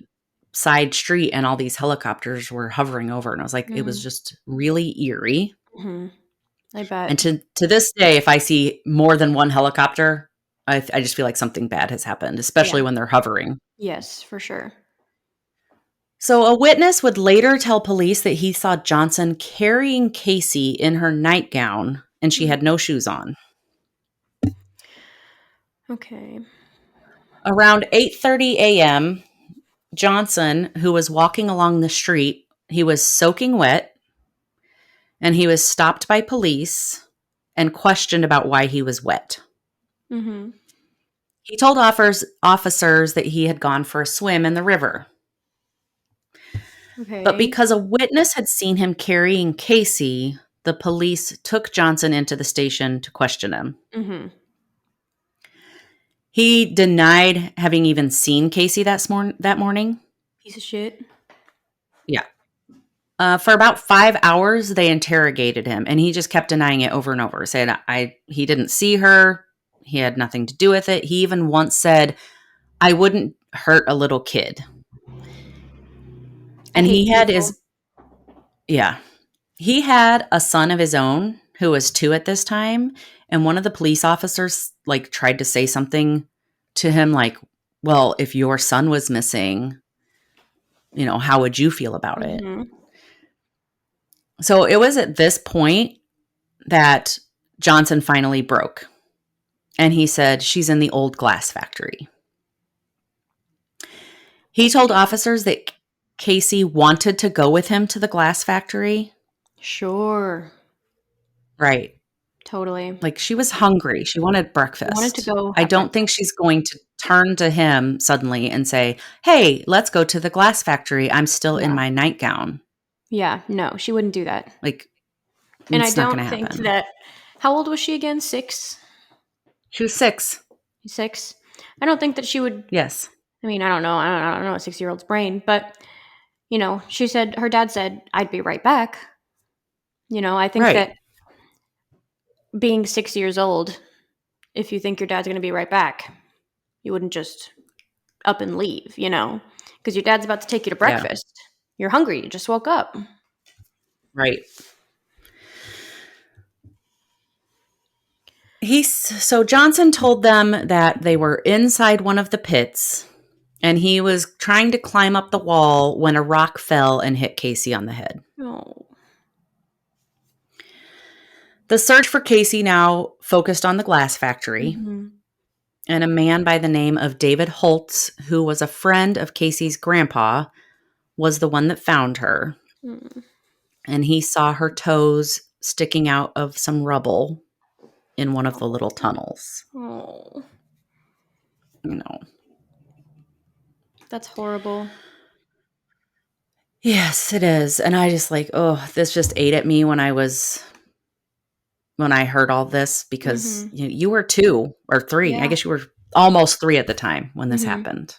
side street and all these helicopters were hovering over, and I was like, it was just really eerie. I bet. And to this day, if I see more than one helicopter, I just feel like something bad has happened, especially when they're hovering. Yes, for sure. So a witness would later tell police that he saw Johnson carrying Casey in her nightgown, and she had no shoes on. Okay. Around 8:30 a.m., Johnson, who was walking along the street, he was soaking wet, and he was stopped by police and questioned about why he was wet. He told officers that he had gone for a swim in the river. Okay. But because a witness had seen him carrying Casey, the police took Johnson into the station to question him. He denied having even seen Casey that morning. Piece of shit. Yeah. For about 5 hours, they interrogated him, and he just kept denying it over and over, saying he didn't see her. He had nothing to do with it. He even once said, "I wouldn't hurt a little kid." And he had he had a son of his own who was 2 at this time. And one of the police officers like tried to say something to him like, well, if your son was missing, how would you feel about it? So it was at this point that Johnson finally broke. And he said, she's in the old glass factory. He told officers that Casey wanted to go with him to the glass factory. Sure. Right. Totally. Like she was hungry. She wanted breakfast. Wanted to go. I don't think she's going to turn to him suddenly and say, hey, let's go to the glass factory. I'm still in my nightgown. Yeah, no, she wouldn't do that. Like, and I don't think that. How old was she again? 6? She was 6. 6? I don't think that she would. Yes. I mean, I don't know. I don't know a 6-year-old's brain, but she said her dad said, "I'd be right back." I think that being 6 years old, if you think your dad's going to be right back, you wouldn't just up and leave, because your dad's about to take you to breakfast. Yeah. You're hungry. You just woke up. Right. So Johnson told them that they were inside one of the pits, and he was trying to climb up the wall when a rock fell and hit Casey on the head. Oh. The search for Casey now focused on the glass factory, and a man by the name of David Holtz, who was a friend of Casey's grandpa, was the one that found her. Mm. And he saw her toes sticking out of some rubble in one of the little tunnels. Oh. You know. That's horrible. Yes, it is. And I just like, oh, this just ate at me when I heard all this, because you were 2 or 3. Yeah. I guess you were almost 3 at the time when this happened.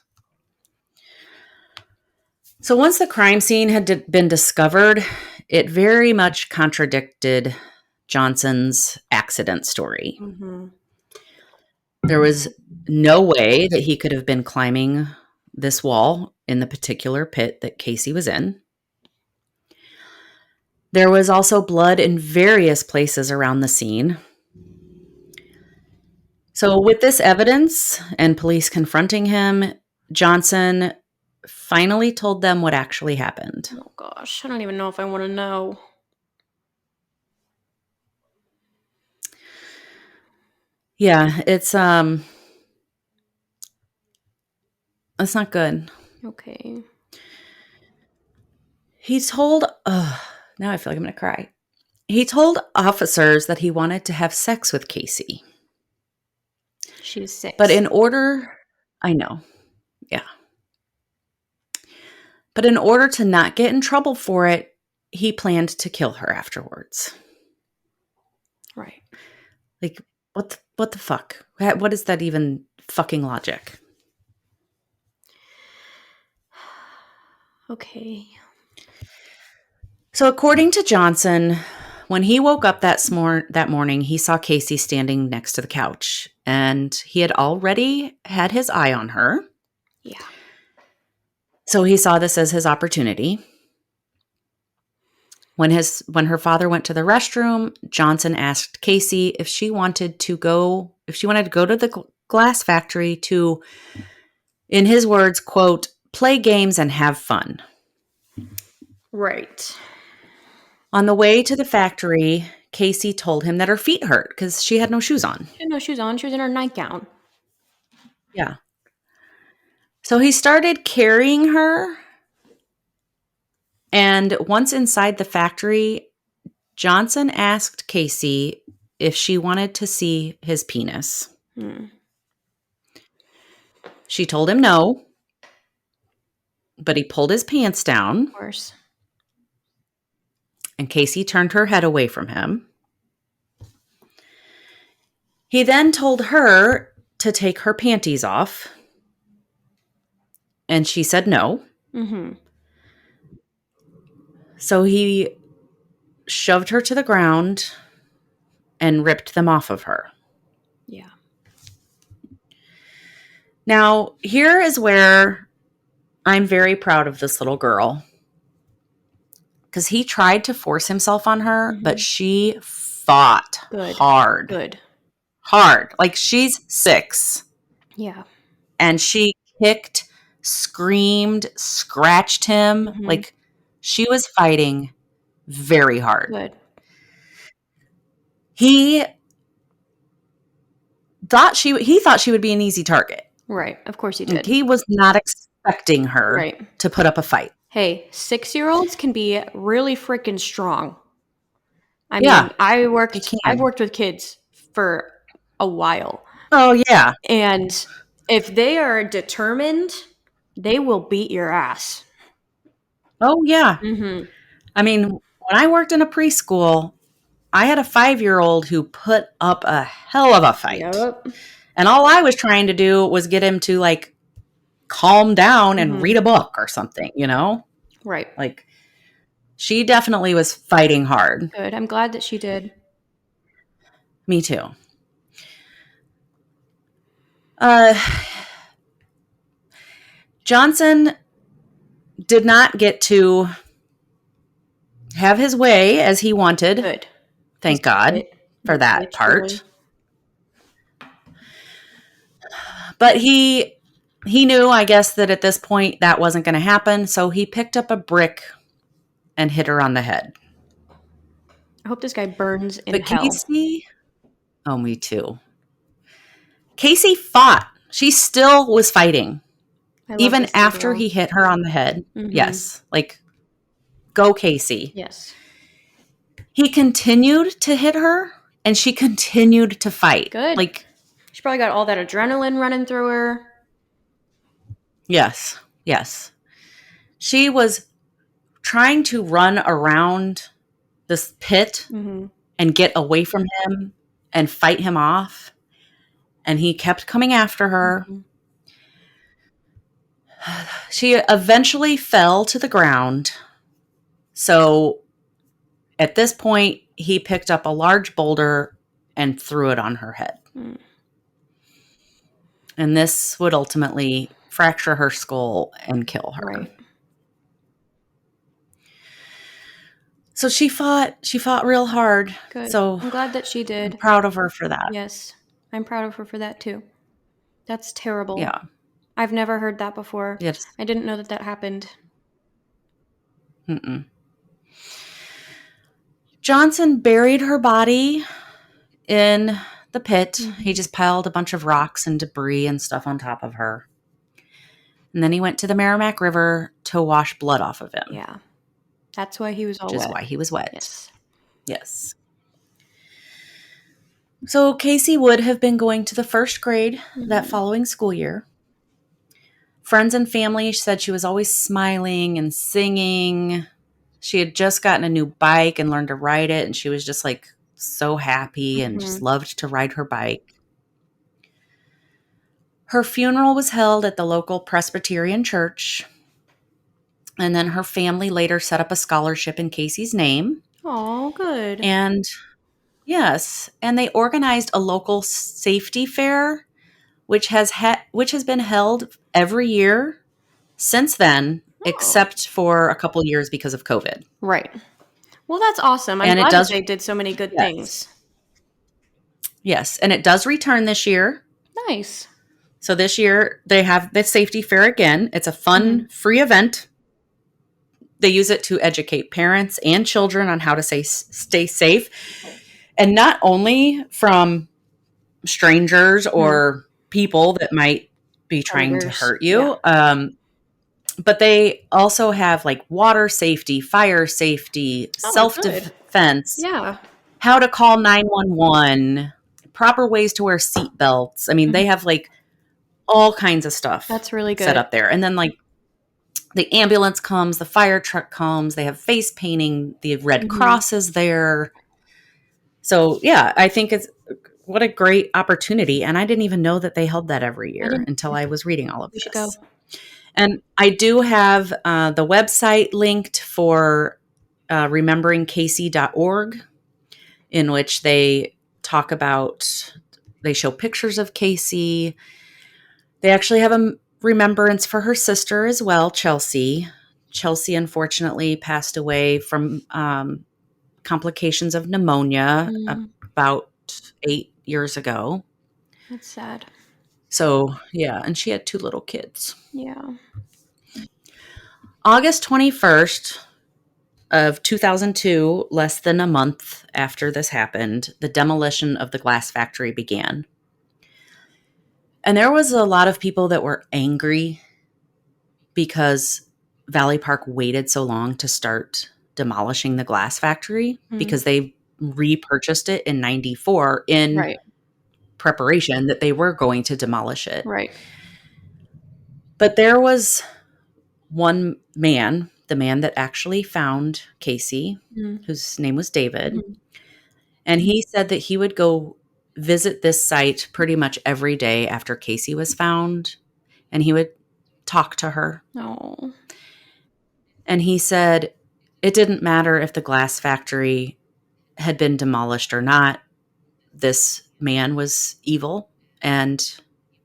So once the crime scene had been discovered, it very much contradicted Johnson's accident story. There was no way that he could have been climbing this wall in the particular pit that Casey was in. There was also blood in various places around the scene. So with this evidence and police confronting him, Johnson finally told them what actually happened. Oh gosh, I don't even know if I want to know. Yeah, it's not good. Okay. He told now I feel like I'm going to cry. He told officers that he wanted to have sex with Casey. She was 6. But in order, I know. Yeah. But in order to not get in trouble for it, he planned to kill her afterwards. Right. Like, what the fuck? What is that even fucking logic? Okay. So according to Johnson, when he woke up that morning, he saw Casey standing next to the couch, and he had already had his eye on her. Yeah. So he saw this as his opportunity. When her father went to the restroom, Johnson asked Casey if she wanted to go to the glass factory to, in his words, quote, play games and have fun. Right. On the way to the factory, Casey told him that her feet hurt because she had no shoes on. She had no shoes on. She was in her nightgown. Yeah. So he started carrying her. And once inside the factory, Johnson asked Casey if she wanted to see his penis. She told him no, but he pulled his pants down. Of course. And Casey turned her head away from him. He then told her to take her panties off. And she said no. So he shoved her to the ground and ripped them off of her. Yeah. Now, here is where I'm very proud of this little girl. Because he tried to force himself on her, but she fought hard. Good. Hard. Like, she's 6. Yeah. And she kicked, screamed, scratched him. Like, she was fighting very hard. Good. He thought she would be an easy target. Right. Of course he did. He was not expecting her to put up a fight. Hey, 6-year-olds can be really freaking strong. I mean, I've worked with kids for a while. Oh, yeah. And if they are determined, they will beat your ass. Oh, yeah. I mean, when I worked in a preschool, I had a 5-year-old who put up a hell of a fight. Yep. And all I was trying to do was get him to, like, calm down and read a book or something, you know? Right. Like, she definitely was fighting hard. Good. I'm glad that she did. Me too. Johnson did not get to have his way as he wanted. Good. Thank God for that part. But he knew, I guess, that at this point that wasn't going to happen. So he picked up a brick and hit her on the head. I hope this guy burns in hell. Casey, oh, me too. Casey fought. She still was fighting. I love even this after little. he hit her on the head. Mm-hmm. Yes, like, go Casey. Yes. He continued to hit her, and she continued to fight. Good. Like, she probably got all that adrenaline running through her. yes, yes. She was trying to run around this pit and get away from him and fight him off. And he kept coming after her. She eventually fell to the ground. So at this point, he picked up a large boulder and threw it on her head. And this would ultimately fracture her skull and kill her. Right. So she fought real hard. Good. So I'm glad that she did. I'm proud of her for that. Yes. I'm proud of her for that too. That's terrible. Yeah. I've never heard that before. Yes. I didn't know that happened. Mm-mm. Johnson buried her body in the pit. He just piled a bunch of rocks and debris and stuff on top of her. And then he went to the Merrimack River to wash blood off of him. Yeah. That's why he was all which wet. is why he was wet. Yes. Yes. So Casey would have been going to the first grade that following school year. Friends and family said she was always smiling and singing. She had just gotten a new bike and learned to ride it, and she was just like so happy and just loved to ride her bike. Her funeral was held at the local Presbyterian church, and then her family later set up a scholarship in Casey's name. Oh, good. And yes, and they organized a local safety fair, which has been held every year since then, except for a couple years because of COVID. Right. Well, that's awesome. I'm glad that they did so many good things. Yes, and it does return this year. Nice. So this year they have the safety fair again. It's a fun, free event. They use it to educate parents and children on how to stay safe. And not only from strangers or people that might be trying to hurt you, but they also have like water safety, fire safety, self-defense, how to call 911, proper ways to wear seat belts. I mean, they have like all kinds of stuff that's really good set up there. And then like the ambulance comes, the fire truck comes, they have face painting, the Red Cross is there. So yeah, I think what a great opportunity. And I didn't even know that they held that every year until I was reading all of this. Go. And I do have the website linked for rememberingcasey.org, in which they talk about, they show pictures of Casey. They actually have a remembrance for her sister as well, Chelsea. Chelsea unfortunately passed away from complications of pneumonia about 8 years ago. That's sad. So, yeah, and she had 2 little kids. Yeah. August 21st of 2002, less than a month after this happened, the demolition of the glass factory began. And there was a lot of people that were angry because Valley Park waited so long to start demolishing the glass factory because they repurchased it in 94 in preparation that they were going to demolish it. Right. But there was one man, the man that actually found Casey, whose name was David, and he said that he would go visit this site pretty much every day after Casey was found, and he would talk to her. Oh. And he said it didn't matter if the glass factory had been demolished or not. This man was evil, and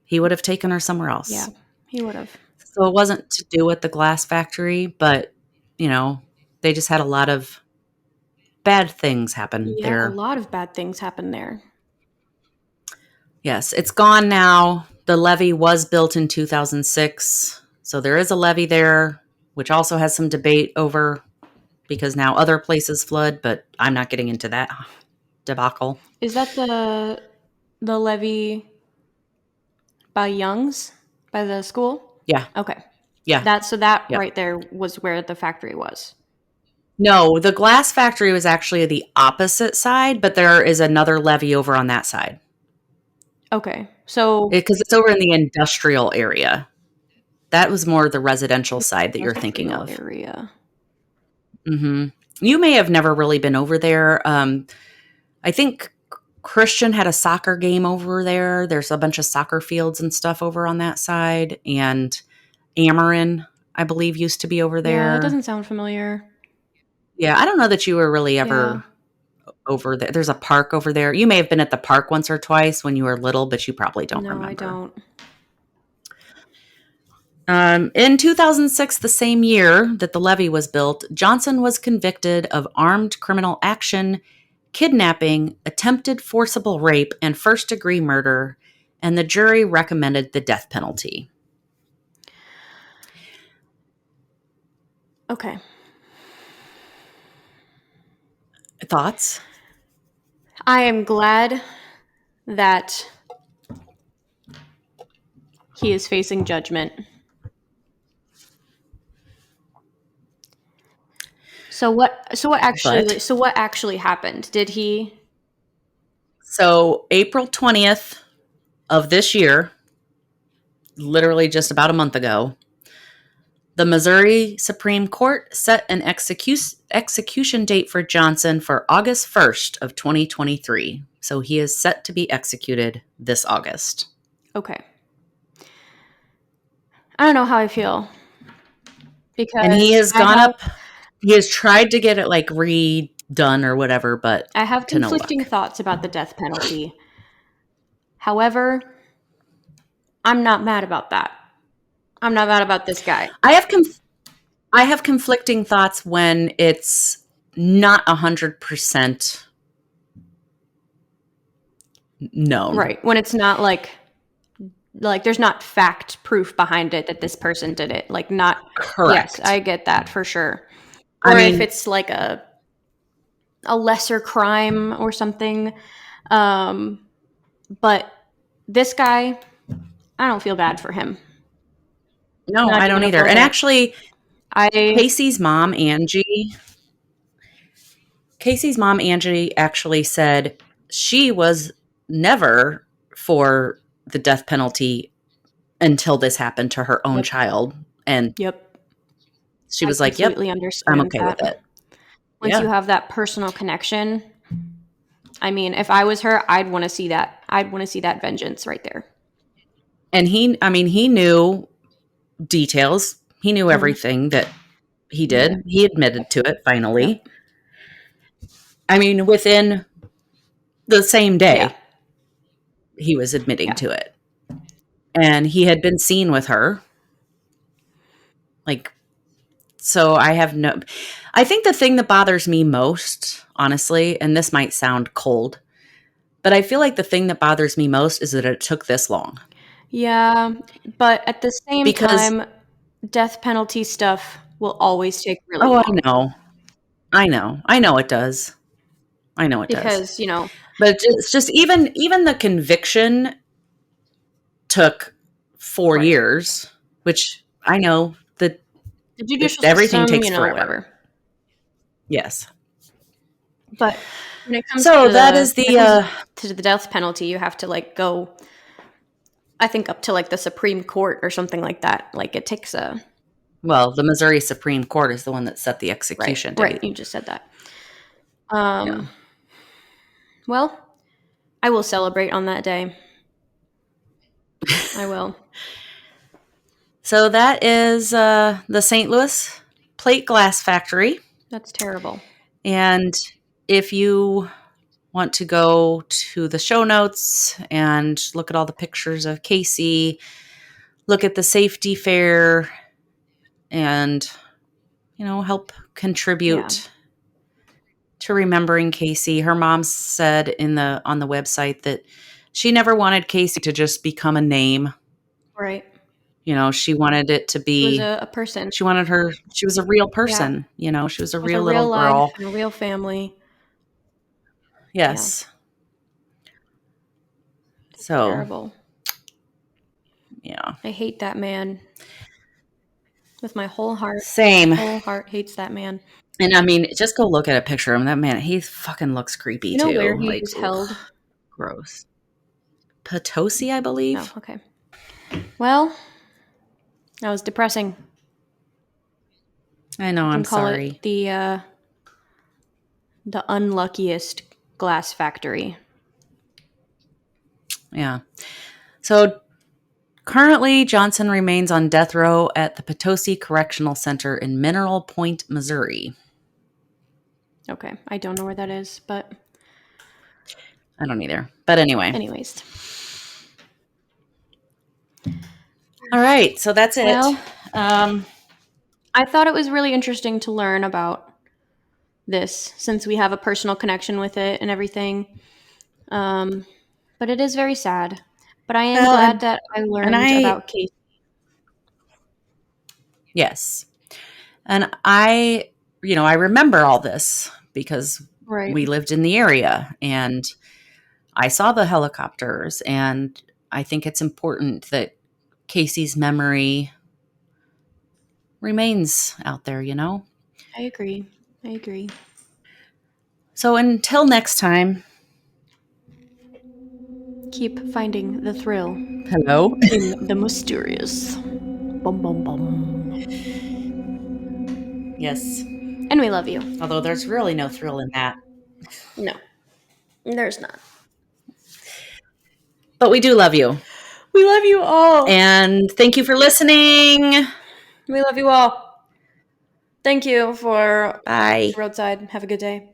he would have taken her somewhere else. Yeah, he would have. So it wasn't to do with the glass factory, but, you know, they just had a lot of bad things happen there. Yeah, a lot of bad things happened there. Yes, it's gone now. The levee was built in 2006. So there is a levee there, which also has some debate over because now other places flood, but I'm not getting into that debacle. Is that the levee by Young's, by the school? Yeah. Okay. Yeah. That Yep. right there was where the factory was. No, the glass factory was actually the opposite side, but there is another levee over on that side. Okay. So Because it's over in the industrial area. That was more the residential side that you're thinking industrial of. area. Hmm. You may have never really been over there. I think Christian had a soccer game over there. There's a bunch of soccer fields and stuff over on that side. And Amarin, I believe, used to be over Yeah, that there. doesn't sound familiar. Yeah, I don't know that you were really Yeah. ever over there. There's a park over there. You may have been at the park once or twice when you were little, but you probably don't No, I remember. don't. In 2006, the same year that the levee was built, Johnson was convicted of armed criminal action, kidnapping, attempted forcible rape, and first-degree murder, and the jury recommended the death penalty. Okay. Thoughts? I am glad that he is facing judgment. So what But actually happened? Did he so April 20th of this year, literally just about a month ago, the Missouri Supreme Court set an execution date for Johnson for August 1st of 2023. So he is set to be executed this August. Okay. I don't know how I feel And he because has gone up, he has tried to get it like redone or whatever, but I have to no conflicting luck. thoughts about the death penalty. However, I'm not mad about that. I'm not mad about this guy. I have conflicting thoughts when it's not 100% known. Right. When it's not like there's not fact proof behind it that this person did it. Like not Yes, Correct. I get that for sure. I Or if mean, it's like a lesser crime or something. But this guy, I don't feel bad for him. no, Not I even don't a either. little And bit. actually, I Casey's mom, Angie, actually said she was never for the death penalty until this happened to her own Yep. child. And Yep. she I was like, yep, completely I'm understand okay with that. it. Once Yeah. you have that personal connection, I mean, if I was her, I'd want to see that. I'd want to see that vengeance right there. And he knew details. He knew everything that he Yeah. did. He admitted to it finally. Yep. I mean, within the same Yeah. day, he was admitting Yeah. to it. And he had been seen with her. Like, so I think the thing that bothers me most, honestly, and this might sound cold, but I feel like the thing that bothers me most is that it took this long. Yeah. But at the same Because, time, death penalty stuff will always take really oh, I long know. I know it does. I know it does. because, But it's just even the conviction took 4 right. years, which I know that The judicial everything system, takes forever. whatever. Yes. But when it comes So that to is the the death penalty, you have to go, I think, up to the Supreme Court or something like that. Like it takes a well, the Missouri Supreme Court is the one that set the right, execution right. date. You just said that. Yeah. Well, I will celebrate on that day. I will. So that is the St. Louis Plate Glass Factory. That's terrible. And if you want to go to the show notes and look at all the pictures of Casey, look at the safety fair, and help contribute to remembering Casey. Her mom said on the website that she never wanted Casey to just become a name. Right. She wanted it to She was be, a person. she was a real person. Yeah. She was a With real a little real life girl. and a real family. Yeah. Yes. That's So, terrible. yeah. I hate that man. With my whole heart. Same. Whole heart hates that man. And I mean, just go look at a picture of him. That man, he fucking looks creepy You know too. where he Like, was ugh, held? gross. Potosi, I believe. Oh, okay. Well, that was depressing. I know. You can I'm call sorry. it the unluckiest glass factory. Yeah. So currently, Johnson remains on death row at the Potosi Correctional Center in Mineral Point, Missouri. Okay, I don't know where that is, but I don't either. But anyway. anyways. All right. So that's it. Well, I thought it was really interesting to learn about this since we have a personal connection with it and everything. But it is very sad. But I am well, glad that I and learned I, about Casey. yes. And I, I remember all this because Right. we lived in the area and I saw the helicopters. And I think it's important that Casey's memory remains out there, I agree. I agree. So until next time. Keep finding the thrill Hello. in the mysterious. Bum, bum, bum. Yes. And we love you. Although there's really no thrill in that. No, there's not. But we do love you. We love you all. And thank you for listening. We love you all. Thank you for Bye. roadside. Have a good day.